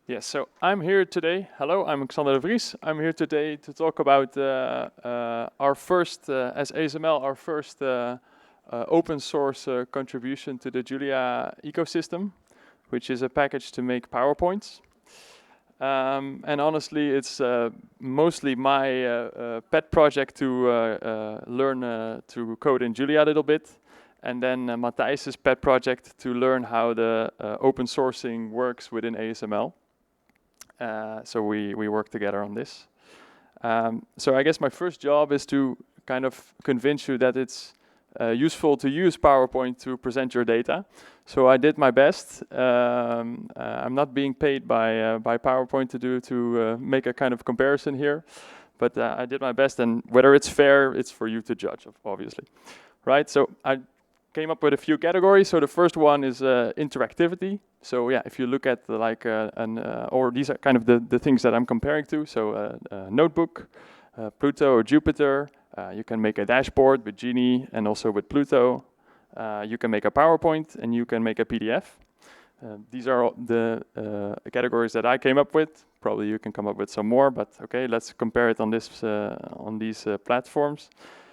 Yes, so I'm here today. Hello, I'm Xander de Vries. I'm here today to talk about our first, as ASML, our first open source contribution to the Julia ecosystem, which is a package to make PowerPoints. And honestly, it's mostly my pet project to learn to code in Julia a little bit. And then Matthijs's pet project to learn how the open sourcing works within ASML. So we work together on this. So I guess my first job is to kind of convince you that it's useful to use PowerPoint to present your data. So I did my best. I'm not being paid by PowerPoint to make a kind of comparison here, but I did my best. And whether it's fair, it's for you to judge, obviously, right? So I came up with a few categories. So the first one is interactivity. So yeah, if you look at or these are kind of the things that I'm comparing to. So Notebook, Pluto or Jupyter. You can make a dashboard with Genie and also with Pluto. You can make a PowerPoint and you can make a PDF. These are the categories that I came up with. Probably you can come up with some more, but okay, let's compare it on these platforms.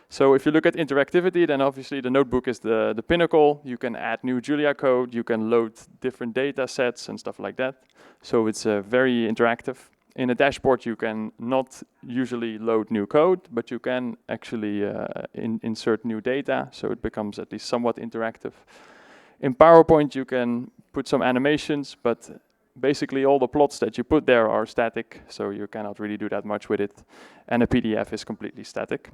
So if you look at interactivity, then obviously the notebook is the pinnacle. You can add new Julia code, you can load different data sets and stuff like that. So it's very interactive. In a dashboard, you can not usually load new code, but you can actually insert new data, so it becomes at least somewhat interactive. In PowerPoint, you can put some animations, but basically all the plots that you put there are static, so you cannot really do that much with it. And a PDF is completely static.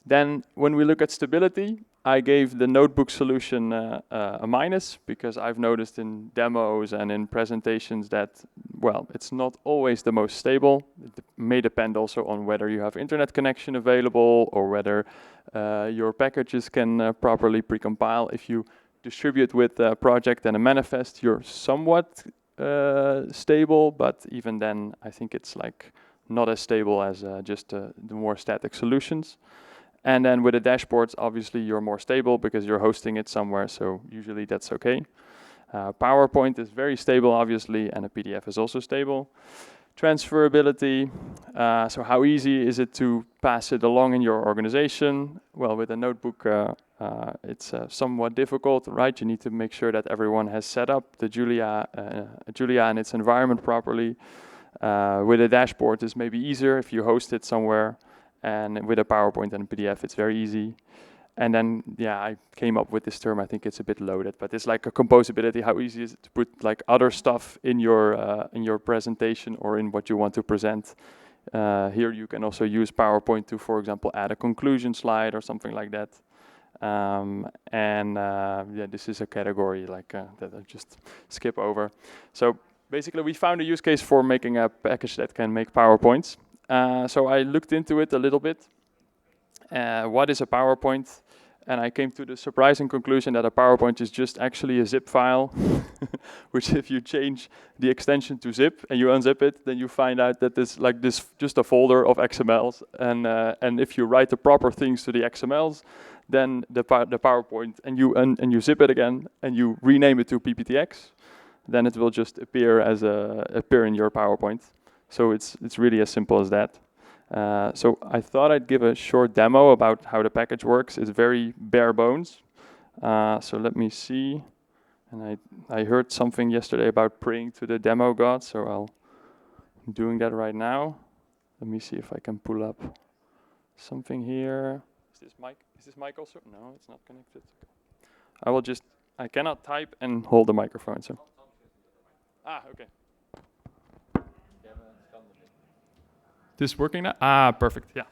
Then when we look at stability, I gave the notebook solution a minus because I've noticed in demos and in presentations that, well, it's not always the most stable. It may depend also on whether you have internet connection available or whether your packages can properly precompile. If you distribute with a project and a manifest, you're somewhat stable, but even then, I think it's like not as stable as just the more static solutions. And then with the dashboards, obviously you're more stable because you're hosting it somewhere, so usually that's okay. PowerPoint is very stable, obviously, and a PDF is also stable. Transferability, so how easy is it to pass it along in your organization? Well, with a notebook, it's somewhat difficult, right? You need to make sure that everyone has set up the Julia and its environment properly. With a dashboard, it's maybe easier if you host it somewhere. And with a PowerPoint and a PDF, it's very easy. And then, yeah, I came up with this term. I think it's a bit loaded, but it's like a composability. How easy is it to put like other stuff in your presentation or in what you want to present? Here you can also use PowerPoint to, for example, add a conclusion slide or something like that. Yeah, this is a category like that I just skip over. So basically, we found a use case for making a package that can make PowerPoints. So I looked into it a little bit. What is a PowerPoint? And I came to the surprising conclusion that a PowerPoint is just actually a zip file, which if you change the extension to zip and you unzip it, then you find out that it's like this just a folder of XMLs. And if you write the proper things to the XMLs, then the PowerPoint and you zip it again and you rename it to PPTX, then it will just appear in your PowerPoint. So it's really as simple as that. So I thought I'd give a short demo about how the package works. It's very bare bones. So let me see. And I heard something yesterday about praying to the demo god, so I'm doing that right now. Let me see if I can pull up something here. Is this mic also? No, it's not connected. I cannot type and hold the microphone, so. Okay. This working now? Perfect, yeah.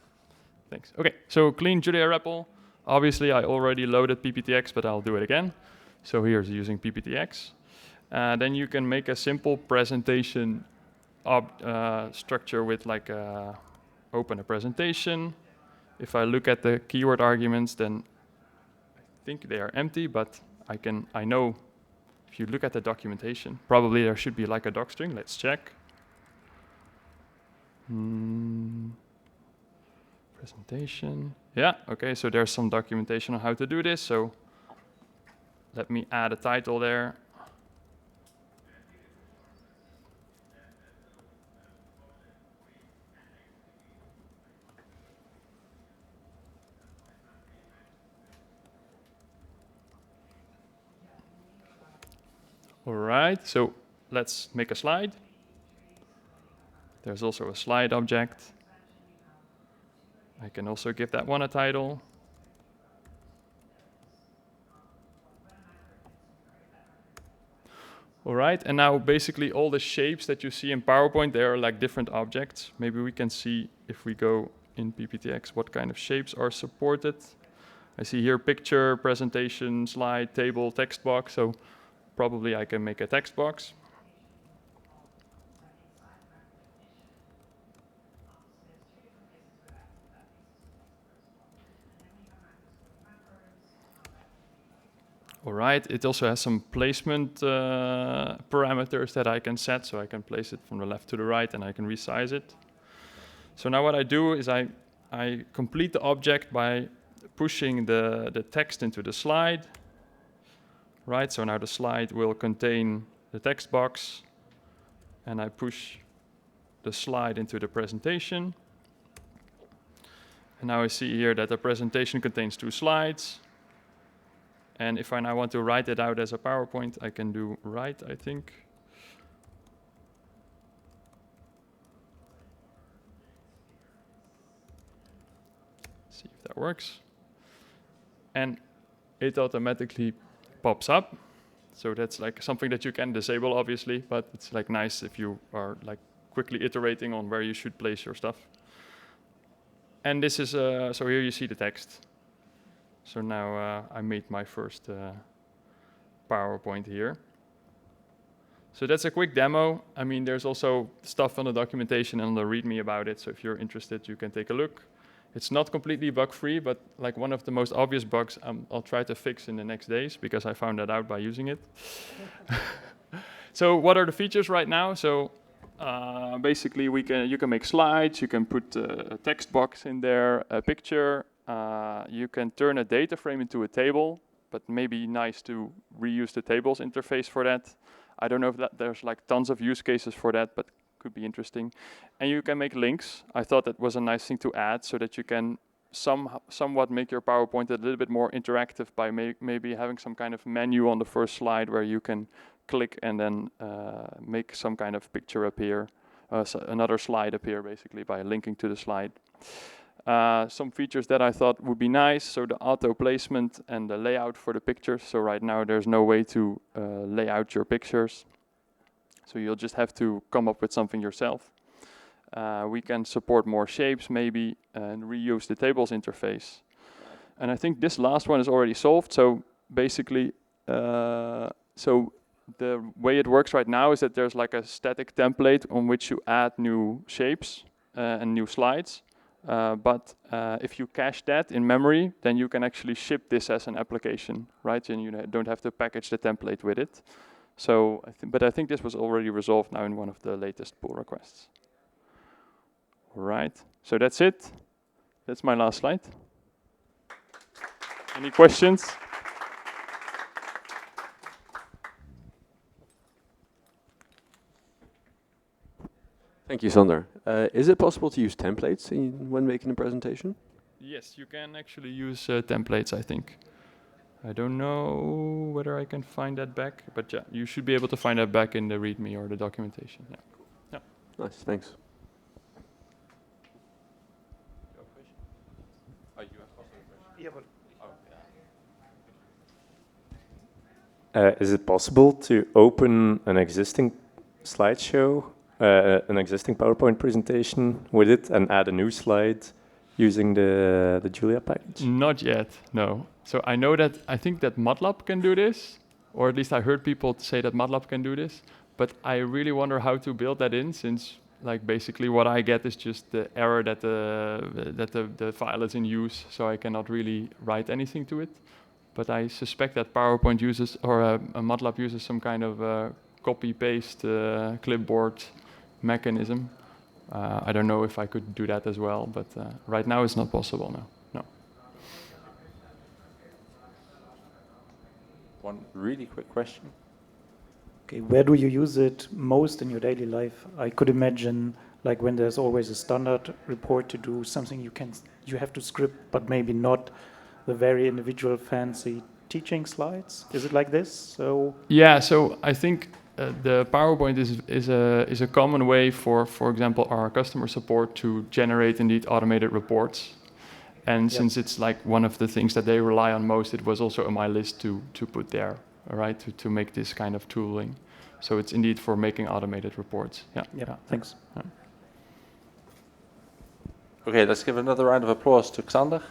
Thanks. Okay, so clean Julia REPL. Obviously, I already loaded PPTX, but I'll do it again. So here's using PPTX. Then you can make a simple presentation structure with like open a presentation. If I look at the keyword arguments, then I think they are empty, but I know if you look at the documentation, probably there should be like a doc string. Let's check. Presentation. Yeah, okay, so there's some documentation on how to do this. So let me add a title there. All right, so let's make a slide. There's also a slide object. I can also give that one a title. All right, and now basically all the shapes that you see in PowerPoint, they are like different objects. Maybe we can see if we go in PPTX what kind of shapes are supported. I see here picture, presentation, slide, table, text box, so probably I can make a text box. All right, it also has some placement parameters that I can set, so I can place it from the left to the right and I can resize it. So now what I do is I complete the object by pushing the text into the slide. Right, so now the slide will contain the text box and I push the slide into the presentation. And now I see here that the presentation contains 2 slides. And if I now want to write it out as a PowerPoint, I can do write, I think. See if that works. And it automatically pops up. So that's like something that you can disable, obviously, but it's like nice if you are like quickly iterating on where you should place your stuff. And this is, so here you see the text. So now I made my first PowerPoint here. So that's a quick demo. I mean, there's also stuff on the documentation and on the README about it. So if you're interested, you can take a look. It's not completely bug-free, but like one of the most obvious bugs I'll try to fix in the next days because I found that out by using it. So what are the features right now? So basically you can make slides, you can put a text box in there, a picture, you can turn a data frame into a table, but maybe nice to reuse the tables interface for that. I don't know if there's like tons of use cases for that, but could be interesting. And you can make links. I thought that was a nice thing to add so that you can somewhat make your PowerPoint a little bit more interactive by maybe having some kind of menu on the first slide where you can click and then make some kind of picture appear, so another slide appear basically by linking to the slide. Some features that I thought would be nice, so the auto placement and the layout for the pictures. So right now there's no way to lay out your pictures. So you'll just have to come up with something yourself. We can support more shapes maybe and reuse the tables interface. And I think this last one is already solved. So basically, so the way it works right now is that there's like a static template on which you add new shapes and new slides. But if you cache that in memory, then you can actually ship this as an application, right? And you don't have to package the template with it. So, but I think this was already resolved now in one of the latest pull requests. All right, so that's it. That's my last slide. Any questions? Thank you, Xander. Is it possible to use templates when making a presentation? Yes, you can actually use templates, I think. I don't know whether I can find that back, but yeah, you should be able to find that back in the README or the documentation. Yeah. Yeah. Nice, thanks. Is it possible to open an existing slideshow, an existing PowerPoint presentation with it and add a new slide using the Julia package? Not yet, no. So I think that MATLAB can do this, or at least I heard people say that MATLAB can do this, but I really wonder how to build that in, since like basically what I get is just the error that the file is in use, so I cannot really write anything to it. But I suspect that PowerPoint uses, or MATLAB uses some kind of copy-paste clipboard mechanism. I don't know if I could do that as well, but right now it's not possible, no. One really quick question. Okay, where do you use it most in your daily life? I could imagine like when there's always a standard report to do, something you have to script, but maybe not the very individual fancy teaching slides? Is it like this? So Yeah, so I think the PowerPoint is a common way for example, our customer support to generate indeed automated reports. And since it's like one of the things that they rely on most, it was also on my list to put there, all right, to make this kind of tooling. So it's indeed for making automated reports. Yeah. Thanks. Yeah. Okay, let's give another round of applause to Xander.